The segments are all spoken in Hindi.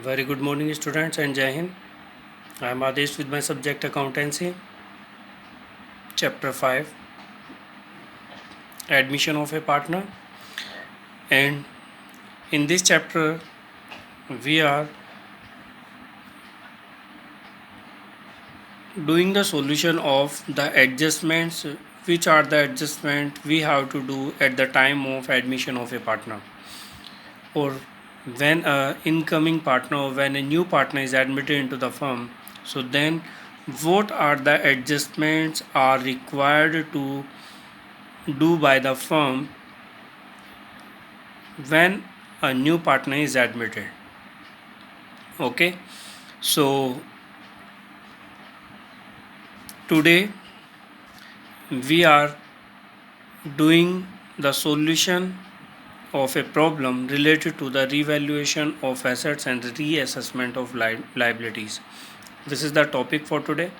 Very good morning, students, and Jai Hind. I am Adesh with my subject accountancy, chapter 5, admission of a partner. And in this chapter, we are doing the solution of the adjustments, which are the adjustment we have to do at the time of admission of a partner, or when a incoming partner or when a new partner is admitted into the firm. So then, what are the adjustments are required to do by the firm when a new partner is admitted? Okay, so today we are doing the solution of a problem related to the revaluation of assets and reassessment of liabilities. This is the topic for today.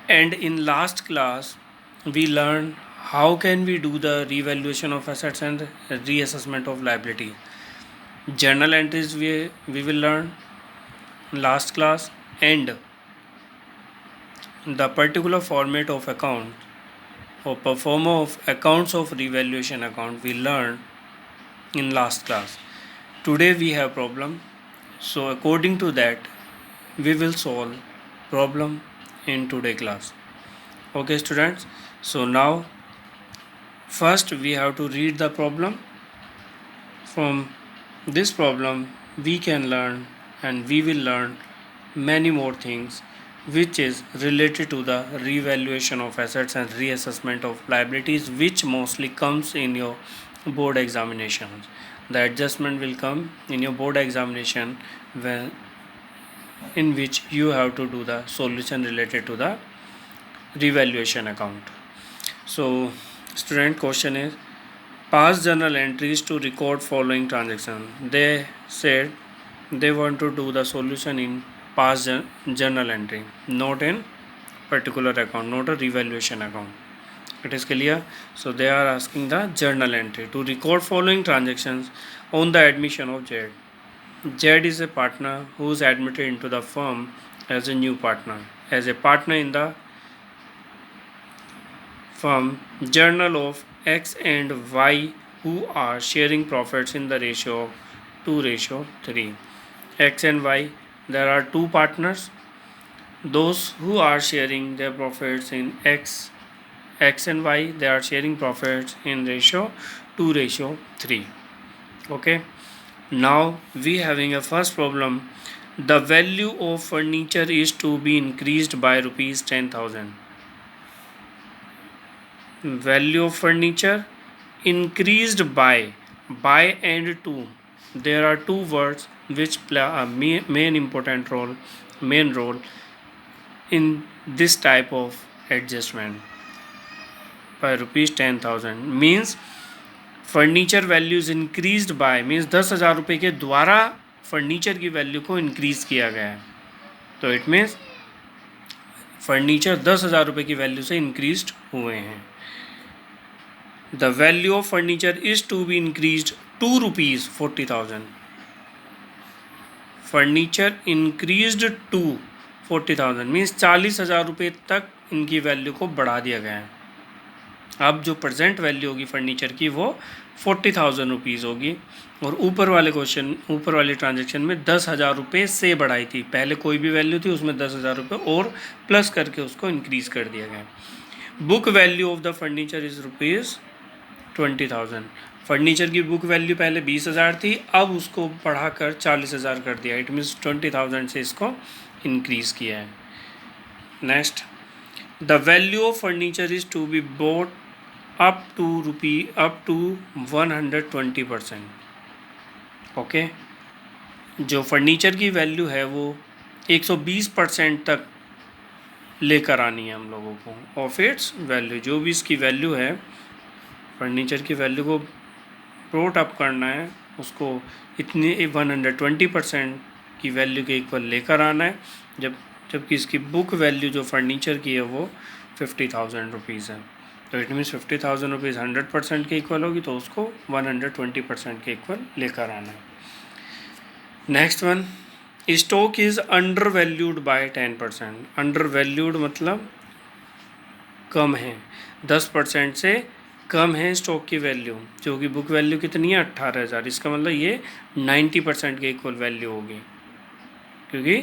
And in last class we learned how can we do the revaluation of assets and reassessment of liability. Journal entries we will learn last class, and the particular format of account or performer of accounts of revaluation account we learned in last class. Today we have problem, so according to that we will solve problem in today class. Okay students, so now first we have to read the problem. From this problem we can learn and we will learn many more things which is related to the revaluation of assets and reassessment of liabilities, which mostly comes in your board examinations. The adjustment will come in your board examination when in which you have to do the solution related to the revaluation account. So student question is, past journal entries to record following transaction. They said they want to do the solution in past journal entry, not in particular account, not a revaluation account. It is clear? So they are asking the journal entry to record following transactions on the admission of Z. Z is a partner who is admitted into the firm as a new partner. As a partner in the firm, journal of X and Y who are sharing profits in the ratio 2:3. X and Y, there are two partners. Those who are sharing their profits in X and Y, they are sharing profits in ratio 2:3. Okay, now we having a first problem. The value of furniture is to be increased by rupees 10,000. Value of furniture increased by and to. There are two words which play a main role in this type of adjustment. By rupees 10,000 means furniture values increased by means 10,000 रुपये के द्वारा फर्नीचर की वैल्यू को इंक्रीज किया गया है. तो इट मीन्स फर्नीचर 10,000 रुपये की वैल्यू से इंक्रीज हुए हैं. The value of furniture is to be increase ₹240,000. Furniture increased to 40,000 means 40,000 रुपये तक इनकी वैल्यू को बढ़ा दिया गया है. अब जो प्रेजेंट वैल्यू होगी फर्नीचर की वो 40,000 रुपीज़ होगी, और ऊपर वाले ट्रांजेक्शन में 10,000 रुपये से बढ़ाई थी. पहले कोई भी वैल्यू थी उसमें 10,000 रुपये और प्लस करके उसको इंक्रीज़ कर दिया गया. Book value of the furniture is ₹20,000. Furniture की बुक वैल्यू पहले 20,000 थी, अब उसको बढ़ाकर 40,000 कर दिया. इट मीन्स 20,000 से इसको इंक्रीज़ किया है. Next, the value of furniture is to be bought up to 120%. Okay, जो फर्नीचर की वैल्यू है वो 120% तक लेकर आनी है हम लोगों को ऑफ इट्स वैल्यू. जो भी इसकी वैल्यू है फर्नीचर की वैल्यू को ब्रोट अप करना है, उसको इतनी 120% की वैल्यू के इक्वल लेकर आना है. जबकि इसकी बुक वैल्यू जो फर्नीचर की है वो 50,000 रुपीज़ है. तो इट मीन्स 50,000 रुपीज़ 100% के इक्वल होगी, तो उसको 120% के इक्वल लेकर आना है. Next one, stock is under valued bye 10%। Under valued मतलब कम है, 10% से कम है स्टॉक की वैल्यू, जो कि बुक वैल्यू कितनी है 18,000। इसका मतलब ये 90% के इक्वल वैल्यू होगी, क्योंकि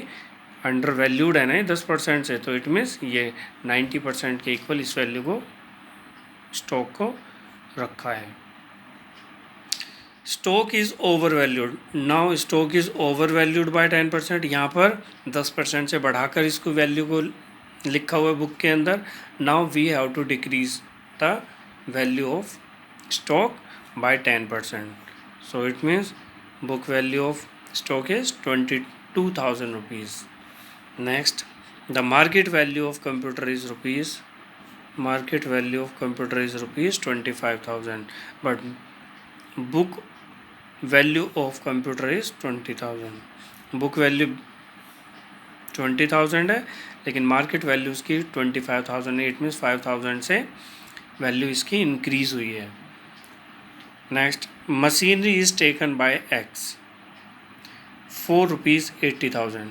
अंडर वैल्यूड है ना 10% से, तो इट मीन्स ये 90% के इक्वल इस वैल्यू को, स्टॉक को रखा है। Stock is over valued. Now stock is over valued bye 10%। यहाँ पर 10% से बढ़ाकर इसको वैल्यू को लिखा हुआ है बुक के अंदर। Now we have to decrease the value of stock by 10%। So it means book value of stock is 22,000 rupees. Next, the market value of computer is rupees, market value of computer is rupees 25,000, but book value of computer is 20,000। Book value 20,000 है, लेकिन मार्केट वैल्यू इसकी 25,000 है। इट मीन्स 5,000 से वैल्यू इसकी इंक्रीज हुई है। Next, machinery is taken bye x ₹4,80,000।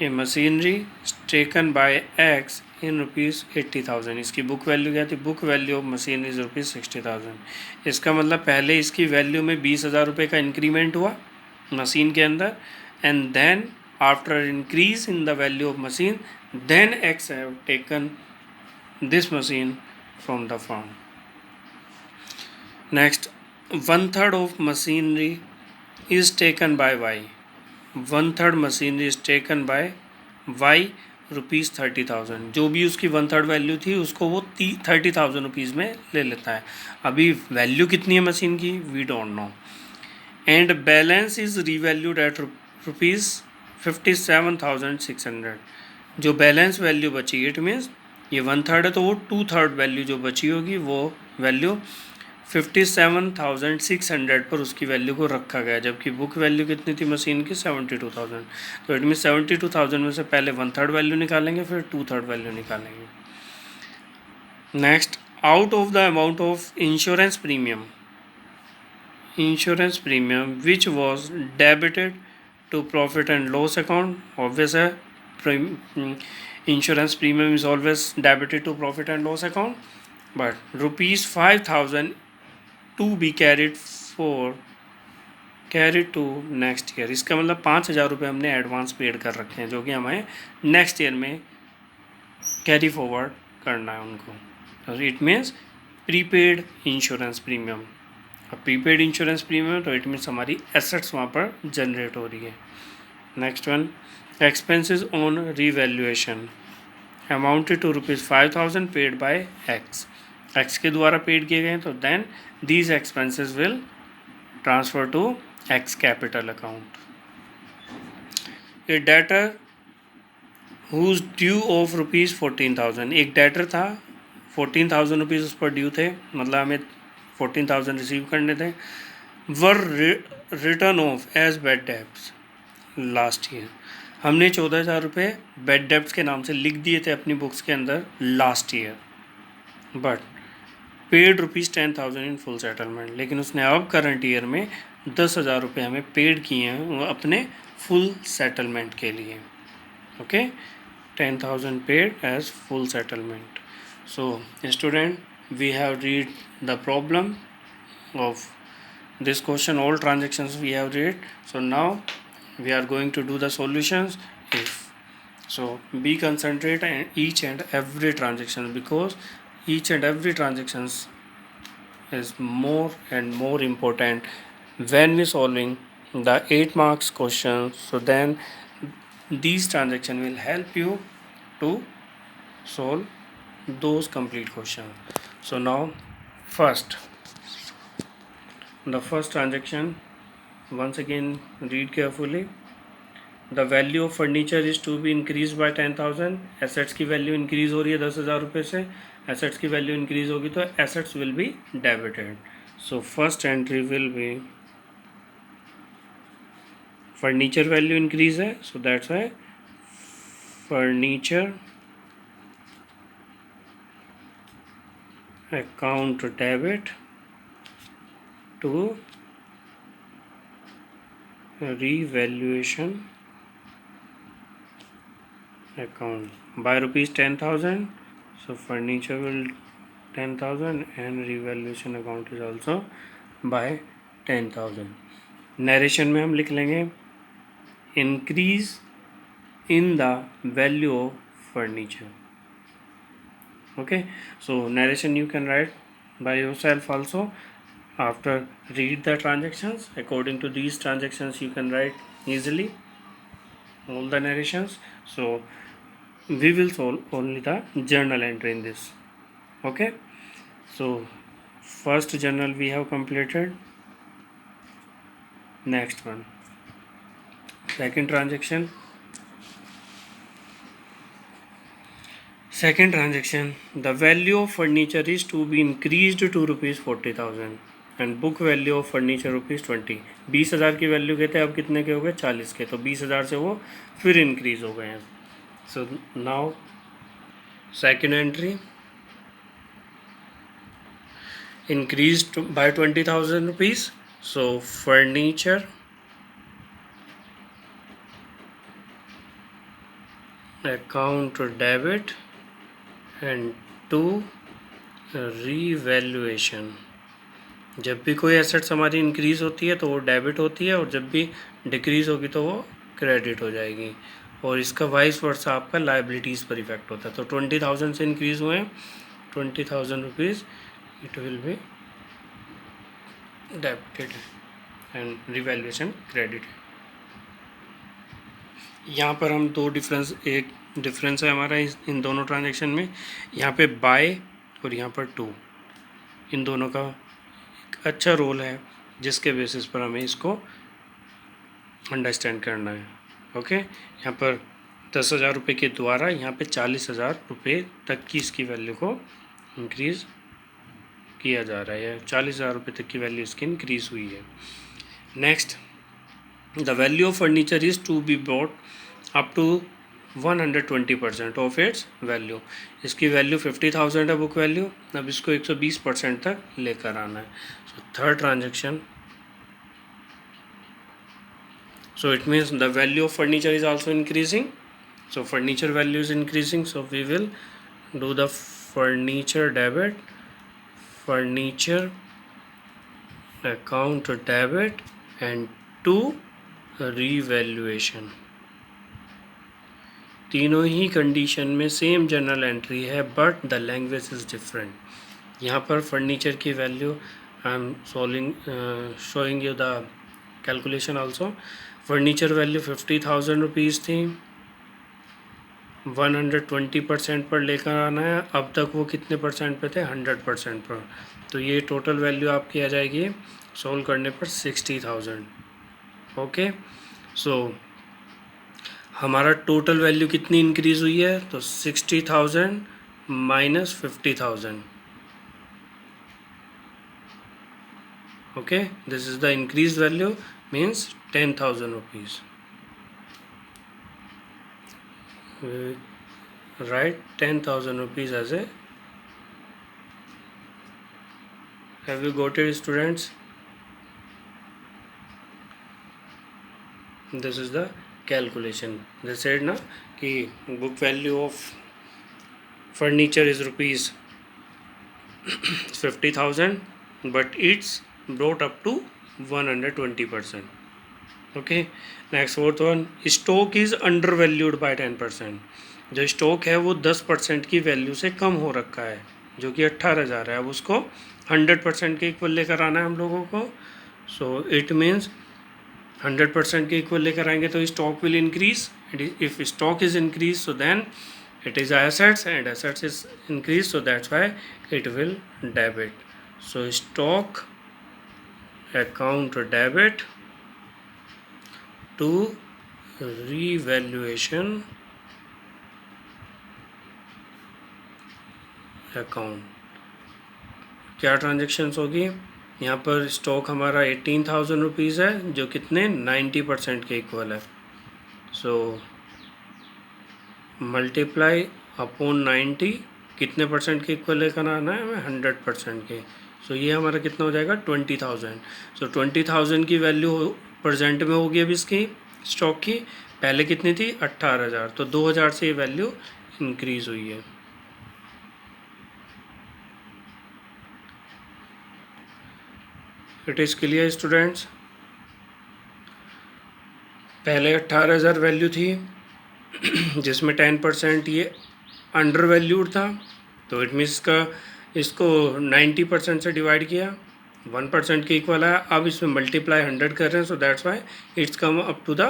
ये मशीनरी टेकन बाय एक्स इन ₹80,000। इसकी बुक वैल्यू क्या थी? Book value of machine is ₹60,000। इसका मतलब पहले इसकी वैल्यू में 20,000 रुपये का इंक्रीमेंट हुआ मशीन के अंदर, and then after increase in the value of machine, then X have taken this machine from the firm. Next, 1/3 of machinery is taken by Y. 1/3 machinery is taken by Y ₹30,000। जो भी उसकी 1/3 वैल्यू थी उसको वो 30,000 रुपीज़ में ले लेता है। अभी वैल्यू कितनी है मशीन की, we don't know. And balance is revalued at ₹57,600। जो बैलेंस वैल्यू बची, इट मीन्स ये 1/3 है, तो वो 2/3 वैल्यू जो बची होगी वो वैल्यू 57,600 पर उसकी वैल्यू को रखा गया, जबकि बुक वैल्यू कितनी थी मशीन की 72,000। तो इट मीन 72,000 में से पहले 1/3 वैल्यू निकालेंगे, फिर 2/3 वैल्यू निकालेंगे। Next, out of the amount of insurance premium, insurance premium which was debited to profit and loss account. Obvious है, insurance premium is always debited to profit and loss account, but ₹5,000 to be carried to next year. इसका मतलब 5,000 रुपये हमने एडवांस पेड कर रखे हैं, जो कि हमें नेक्स्ट ईयर में कैरी फॉरवर्ड करना है उनको। तो it means prepaid insurance premium. अब प्रीपेड इंश्योरेंस प्रीमियम, तो इट मीन्स हमारी एसेट्स वहाँ पर जनरेट हो रही है। Next one, expenses on revaluation amounted to ₹5,000 paid by X. X के द्वारा पेड किए गए, तो then these expenses will transfer to X capital account। A debtor whose due of ₹14,000, एक डेटर था 14,000 रुपीज़ उस पर ड्यू थे, मतलब हमें 14,000 रिसीव करने थे, were return of as bad debts last year. हमने 14,000 रुपये बैड डेब्ट्स के नाम से लिख दिए थे अपनी बुक्स के अंदर last year, but paid ₹10,000 in full settlement. लेकिन उसने अब करंट ईयर में 10,000 रुपये हमें पेड किए हैं अपने फुल सेटलमेंट के लिए। Okay, 10,000 paid as full settlement. So student, we have read the problem of this question, all transactions we have read. So now we are going to do the solutions. If so, be concentrate on each and every transaction, because each and every transactions is more and more important when we solving the 8 marks questions. So then these transaction will help you to solve those complete questions. So now the first transaction, once again read carefully. The value of furniture is to be increased by 10,000। assets की वैल्यू इंक्रीज हो रही है 10,000 रुपये से, assets की वैल्यू इंक्रीज होगी तो assets will be debited। so first entry will be furniture value increase है, so that's why furniture account debit to revaluation account by rupees 10,000. So furniture will 10,000 and revaluation account is also by 10,000. Narration में हम लिख लेंगे increase in the value of furniture. Okay, so narration you can write by yourself also. After read the transactions, according to these transactions you can write easily all the narrations. So we will solve only the journal entry in this. Okay, so first journal we have completed. Next one, second transaction. Second transaction, the value of furniture is to be increased to rupees 40,000 and book value of furniture rupees 20. 20,000 की वैल्यू के थे, अब कितने के हो गए 40 के, तो 20,000 से वो फिर इंक्रीज हो गए हैं. So now second entry, increased by 20,000 rupees. So furniture account debit and to revaluation. जब भी कोई एसेट्स हमारी इंक्रीज़ होती है तो वो डेबिट होती है, और जब भी डिक्रीज़ होगी तो वो क्रेडिट हो जाएगी, और इसका वाइस वर्सा आपका लाइबिलिटीज़ पर इफेक्ट होता है. तो 20,000 से इंक्रीज़ हुए 20,000 rupees, it will be debited and revaluation credit. यहाँ पर हम दो डिफरेंस, एक डिफरेंस है हमारा इन दोनों ट्रांजेक्शन में. यहाँ पे बाय और यहाँ पर टू, इन दोनों का एक अच्छा रोल है जिसके बेसिस पर हमें इसको अंडरस्टैंड करना है. ओके, यहाँ पर 10,000 रुपये के द्वारा यहाँ पे 40,000 रुपये तक की इसकी वैल्यू को इंक्रीज़ किया जा रहा है. 40,000 रुपये तक की वैल्यू इसकी इंक्रीज़ हुई है. Next, the value of furniture is to be bought up to 120% of its value. इसकी वैल्यू 50,000 है बुक वैल्यू, अब इसको 120% तक लेकर आना है. So third transaction, so it means the value of furniture is also increasing, so furniture value is increasing, so we will do the furniture debit, furniture account debit and to revaluation. तीनों ही कंडीशन में सेम जनरल एंट्री है but the language is different. यहाँ पर फर्नीचर की value I am showing you the calculation also. Furniture value 50,000 rupees थी, 120% पर लेकर आना है. अब तक वो कितने परसेंट पे थे, 100% पर. तो ये टोटल वैल्यू आपकी आ जाएगी सोल्व करने पर 60,000. ओके, सो हमारा टोटल वैल्यू कितनी इंक्रीज़ हुई है, तो 60,000 minus 50,000. Okay, this is the increase value, means 10,000 rupees. Write 10,000 rupees as a, have you got it students? This is the calculation. They said na कि book value of furniture is rupees 50,000 but it's brought up to 120%. Okay, next fourth one, stock is under valued bye 10%. जो स्टॉक है वो 10% की वैल्यू से कम हो रखा है, जो कि 18,000 है. अब उसको 100% के इक्वल लेकर आना है हम लोगों को. सो इट मीन्स 100% के इक्वल लेकर आएंगे तो stock will increase. If stock is increase so then it is assets and assets is increase, so that's why it will debit. So stock account debit to revaluation account. क्या ट्रांजेक्शन्स होगी यहाँ पर? स्टॉक हमारा 18,000 रुपीज़ है जो कितने 90% के इक्वल है. सो मल्टीप्लाई अपॉन 90, कितने परसेंट के इक्वल लेकर आना है हमें, 100% के. सो ये हमारा कितना हो जाएगा 20,000. सो 20,000 की वैल्यू प्रेजेंट में होगी अब इसकी स्टॉक की, पहले कितनी थी 18,000, तो 2,000 से ये वैल्यू इंक्रीज हुई है। It is clear students? पहले 18,000 वैल्यू थी जिसमें 10% ये अंडर वैल्यूड था, तो इट मीन्स का इसको 90% से डिवाइड किया, 1% के इक्वल है। अब इसमें मल्टीप्लाई 100 कर रहे हैं, so that's why it's come up to the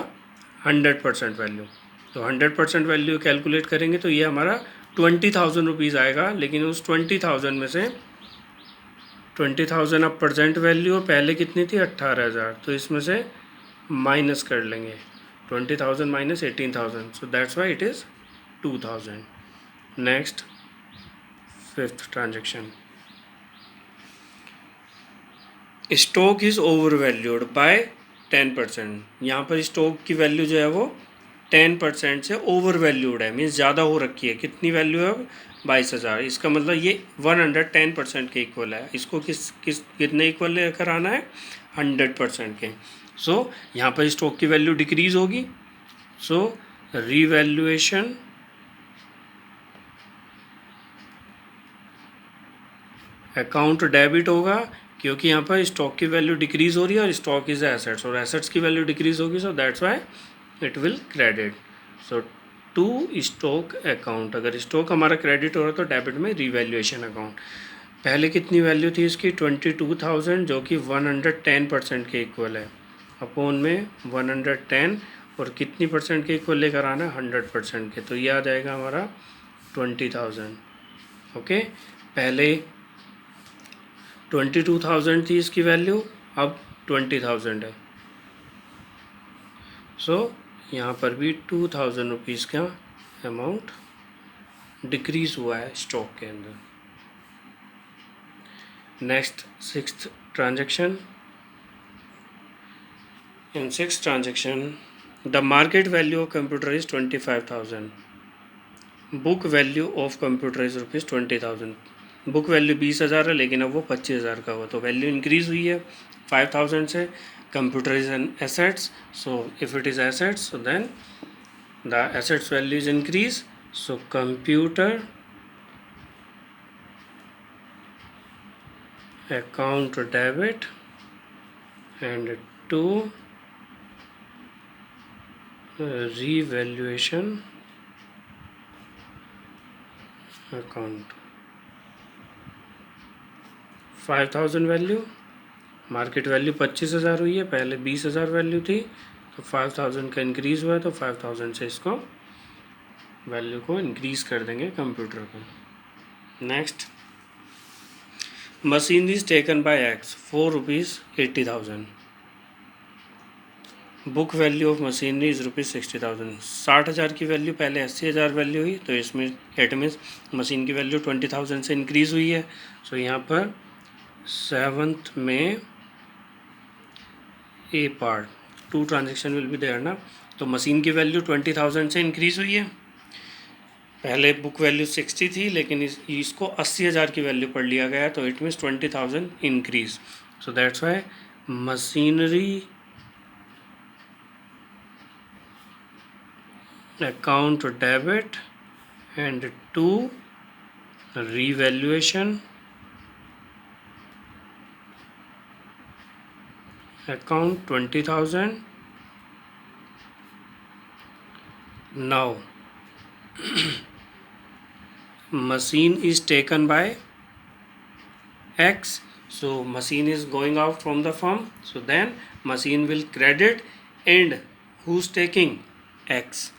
100% value. तो 100% वैल्यू कैलकुलेट करेंगे तो ये हमारा 20,000 रुपीज़ आएगा, लेकिन उस 20,000 में से 20,000 अब प्रेजेंट वैल्यू और पहले कितनी थी 18,000, तो इसमें से माइनस कर लेंगे 20,000 minus 18,000, so that's why it is 2,000। Next, fifth transaction, stock is over valued bye 10%। यहाँ पर स्टॉक की वैल्यू जो है वो 10% से ओवर वैल्यूड है, मीन्स ज़्यादा हो रखी है। कितनी वैल्यू है अब 22,000, इसका मतलब ये 110% के इक्वल है। इसको किस कितने इक्वल लेकर आना है 100% के। सो यहाँ पर स्टॉक की वैल्यू डिक्रीज होगी, सो रीवैल्यूएशन अकाउंट डेबिट होगा, क्योंकि यहाँ पर स्टॉक की वैल्यू डिक्रीज हो रही है और स्टॉक इज एसेट्स, और एसेट्स की वैल्यू डिक्रीज होगी, so that's why it will credit. So to stock account, अगर स्टॉक हमारा क्रेडिट हो रहा है तो डेबिट में रीवैल्यूएशन अकाउंट। पहले कितनी वैल्यू थी इसकी 22,000, जो कि 110% के इक्वल है, अपॉन में 110, और कितनी परसेंट के इक्वल लेकर आना है 100% के, तो ये आ जाएगा हमारा 20,000। ओके, पहले 22,000 थी इसकी वैल्यू, अब 20,000 है। सो यहाँ पर भी 2,000 रुपीज़ का अमाउंट डिक्रीज हुआ है स्टॉक के अंदर। Next, sixth transaction. In six transaction the market value of computer is 25,000, book value of computer is ₹20,000। Book value 20,000 है, लेकिन अब वो 25,000 का हुआ, तो वैल्यू इंक्रीज हुई है 5,000 से। Computer is an assets, so if it is assets, so then the assets value is increase, so computer account debit and to revaluation account. 5,000 value, market value 25,000 हुई है, पहले 20,000 वैल्यू थी, तो 5,000 का इंक्रीज़ हुआ है, तो 5,000 से इसको वैल्यू को इंक्रीज़ कर देंगे कंप्यूटर को। Next, machineries taken by x ₹4,80,000, book value of machinery is ₹60,000। 60,000 की वैल्यू पहले 80,000 वैल्यू हुई, तो इसमें इट मीन्स मशीन की वैल्यू 20,000 से इंक्रीज़ हुई है। सो यहाँ पर सेवन्थ में A part, two transaction will be there ना, तो मशीन की वैल्यू 20,000 से इंक्रीज़ हुई है। पहले बुक वैल्यू 60 थी, लेकिन इसको 80,000 की वैल्यू पर लिया गया, तो it means 20,000 increase. So that's why machinery account debit and to revaluation account 20,000. Now machine is taken by X, so machine is going out from the firm, so then machine will credit, and who's taking? X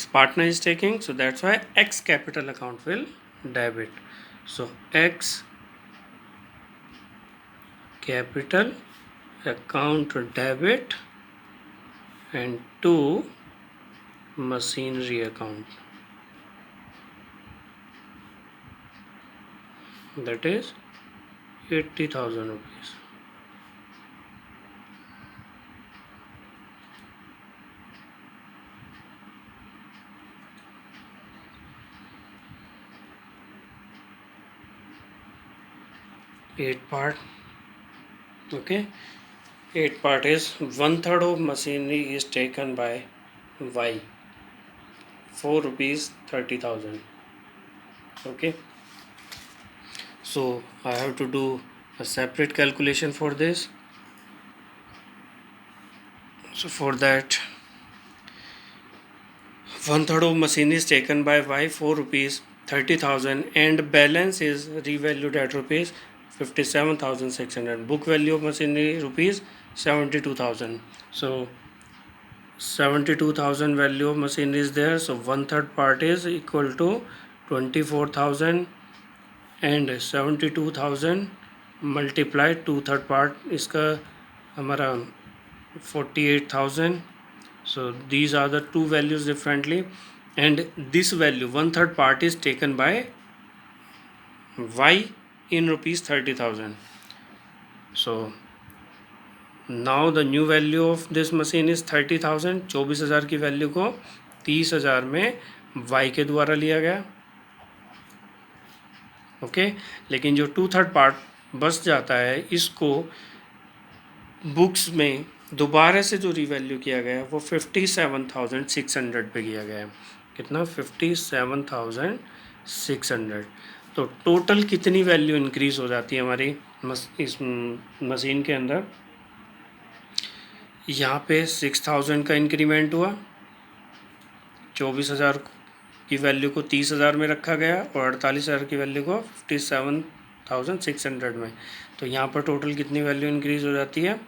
partner is taking, so that's why X capital account will debit. So X capital account debit and to machinery account, that is 80,000 rupees. Eight part. Okay, Eighth part is 1/3 of machinery is taken by Y, 4 rupees 30,000. Okay, so I have to do a separate calculation for this. So for that, 1/3 of machine is taken by Y, 4 rupees 30,000, and balance is revalued at rupees 57,600. Book value of machinery rupees 72,000. So 72,000 value of machinery is there. So 1/3 part is equal to 24,000, and 72,000 multiply 2/3 part इसका हमारा 48,000. So these are the two values differently, and this value 1/3 part is taken by Y in rupees 30,000. So now the new value of this machine is 30,000. 24,000 की वैल्यू को 30,000 में Y के द्वारा लिया गया. ओके, लेकिन जो 2/3 पार्ट बच जाता है इसको बुक्स में दोबारा से जो रिवैल्यू किया गया है वो 57,600 पे किया गया है. कितना? 57,600. तो टोटल कितनी वैल्यू इंक्रीज हो जाती है हमारी इस मशीन के अंदर? यहाँ पे 6,000 का इंक्रीमेंट हुआ, 24,000 की वैल्यू को 30,000 में रखा गया और 48,000 की वैल्यू को 57,600 में. तो यहाँ पर टोटल कितनी वैल्यू इंक्रीज हो जाती है?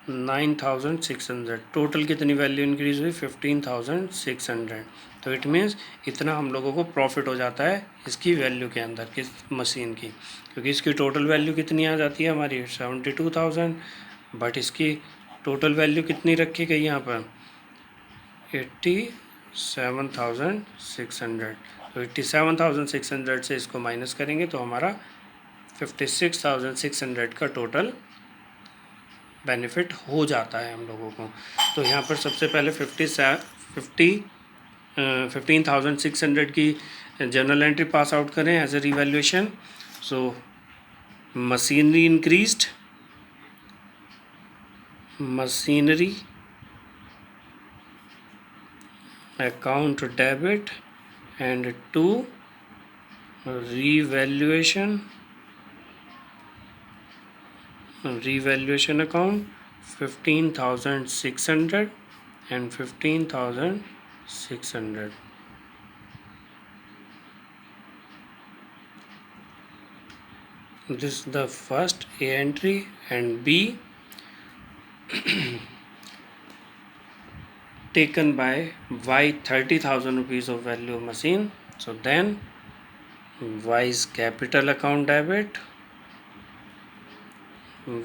9,600. टोटल कितनी वैल्यू इंक्रीज हुई? 15,600. तो इट मीन्स इतना हम लोगों को प्रॉफिट हो जाता है इसकी वैल्यू के अंदर, किस मशीन की, क्योंकि इसकी टोटल वैल्यू कितनी आ जाती है हमारी? 72,000. बट इसकी टोटल वैल्यू कितनी रखी गई यहाँ पर? 87,600. तो 87,600 से इसको माइनस करेंगे तो हमारा 56,600 का टोटल बेनिफिट हो जाता है हम लोगों को. तो यहाँ पर सबसे पहले 15,600 की जर्नल एंट्री पास आउट करें as a revaluation. So machinery increased, machinery account debit, and to revaluation account 15,600 and 15,600. This is the first A entry, and B taken by Y 30,000 rupees of value of machine. So then Y's capital account debit,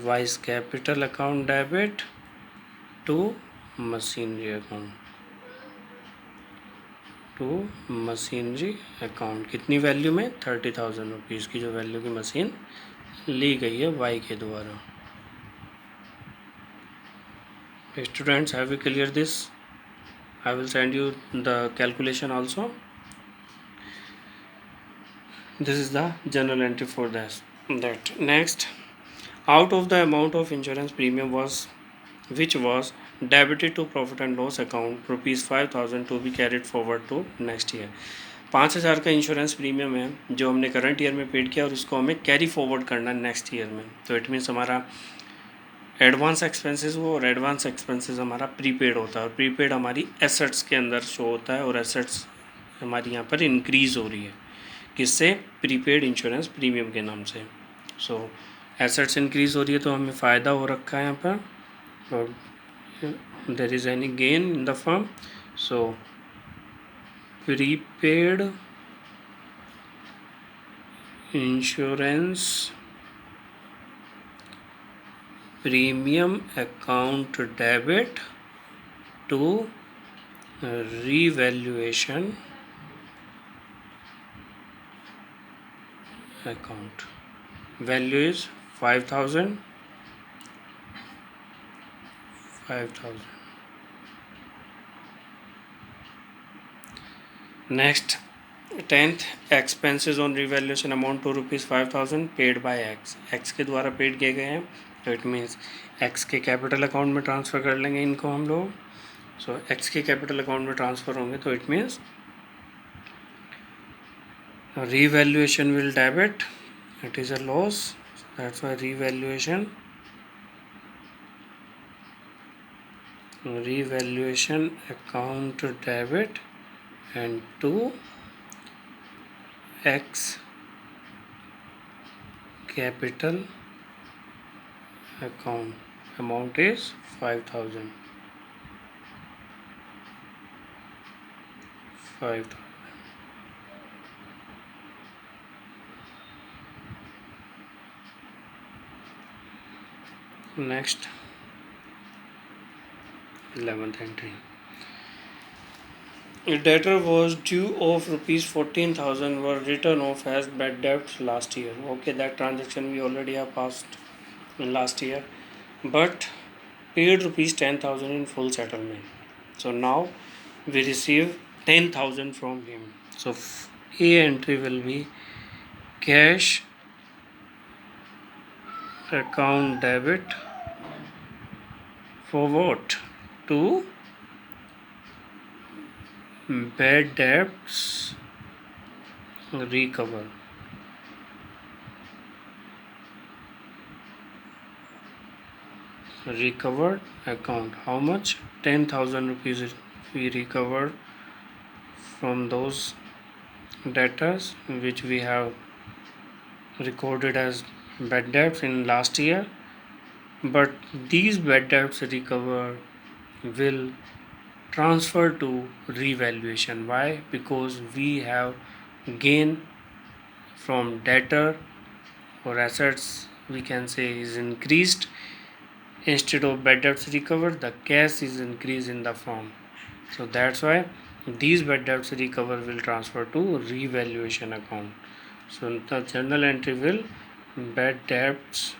Y's capital account debit to machinery account, to machinery account. कितनी वैल्यू में? 30,000 रुपीज़ की जो वैल्यू की मशीन ली गई है Y के द्वारा. Students, have you clear this? I will send you the calculation also. This is the journal entry for that. Next, out of the amount of insurance premium which was debited to profit and loss account rupees 5,000 to be carried forward to next year. 5,000 का इंश्योरेंस प्रीमियम है जो हमने करंट ईयर में पेड किया और उसको हमें कैरी फॉरवर्ड करना है नेक्स्ट ईयर में. तो इट मीन्स हमारा एडवांस एक्सपेंसेस वो, और एडवांस एक्सपेंसेस हमारा प्रीपेड होता है, और प्रीपेड हमारी एसेट्स के अंदर शो होता है, और एसेट्स हमारी यहाँ पर इंक्रीज़ हो रही है किससे? प्रीपेड इंश्योरेंस प्रीमियम के नाम से. सो एसेट्स इंक्रीज़ हो रही है तो हमें फ़ायदा हो रखा है यहाँ पर, और there is any gain in the firm. So prepaid insurance premium account debit to revaluation account. Value is 5,000. Next, 10th, expenses on revaluation amount to rupees 5,000 paid by X. X के द्वारा पेड किए गए हैं तो इट मीन्स एक्स के कैपिटल अकाउंट में ट्रांसफ़र कर लेंगे इनको हम लोग. सो एक्स के कैपिटल अकाउंट में ट्रांसफ़र होंगे तो it means revaluation will debit. It is a loss. That's why revaluation account debit and to X capital account. Amount is 5,000. 5,000. Next, 11th entry. A debtor was due of rupees 14,000 were written off as bad debts last year. Okay, that transaction we already have passed in last year, but paid rupees 10,000 in full settlement. So now we receive 10,000 from him. So A entry will be cash account debit for what? To bad debts recover. Recovered account. How much? 10,000 rupees we recovered from those debtors which we have recorded as bad debts in last year, but these bad debts recovered will transfer to revaluation. Why? Because we have gain from debtor or assets, we can say, is increased. Instead of bad debts recovered, the cash is increased in the form. So that's why these bad debts recover will transfer to revaluation account. So the journal entry will bad debts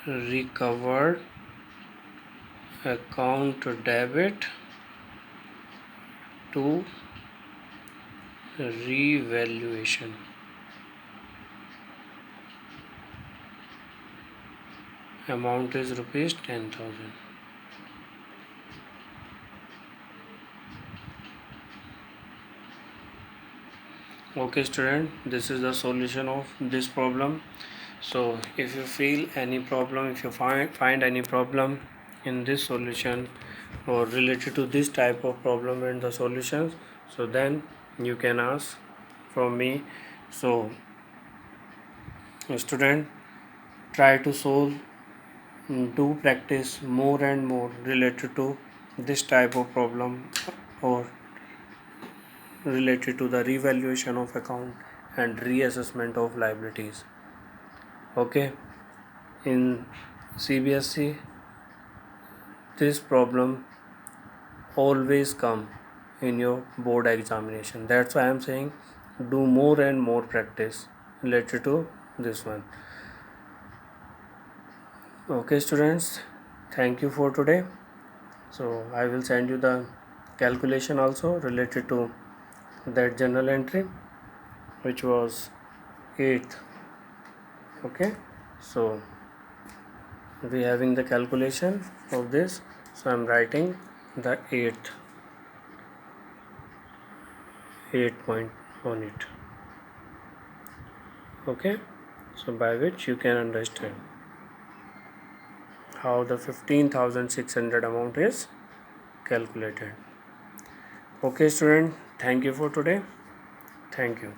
recovered account debit to revaluation. Amount is rupees 10,000. Okay student, this is the solution of this problem. So if you feel any problem, if you find any problem in this solution or related to this type of problem and the solutions, so then you can ask from me. So student, try to solve, do practice more and more related to this type of problem or related to the revaluation of account and reassessment of liabilities. Okay, in CBSE this problem always come in your board examination. That's why I am saying do more and more practice related to this one. Okay students, thank you for today. So I will send you the calculation also related to that journal entry which was 8th. Okay, so we having the calculation of this, so I'm writing the 8th 8 point on it. Okay, so by which you can understand how the 15,600 amount is calculated. Okay student, thank you for today. Thank you.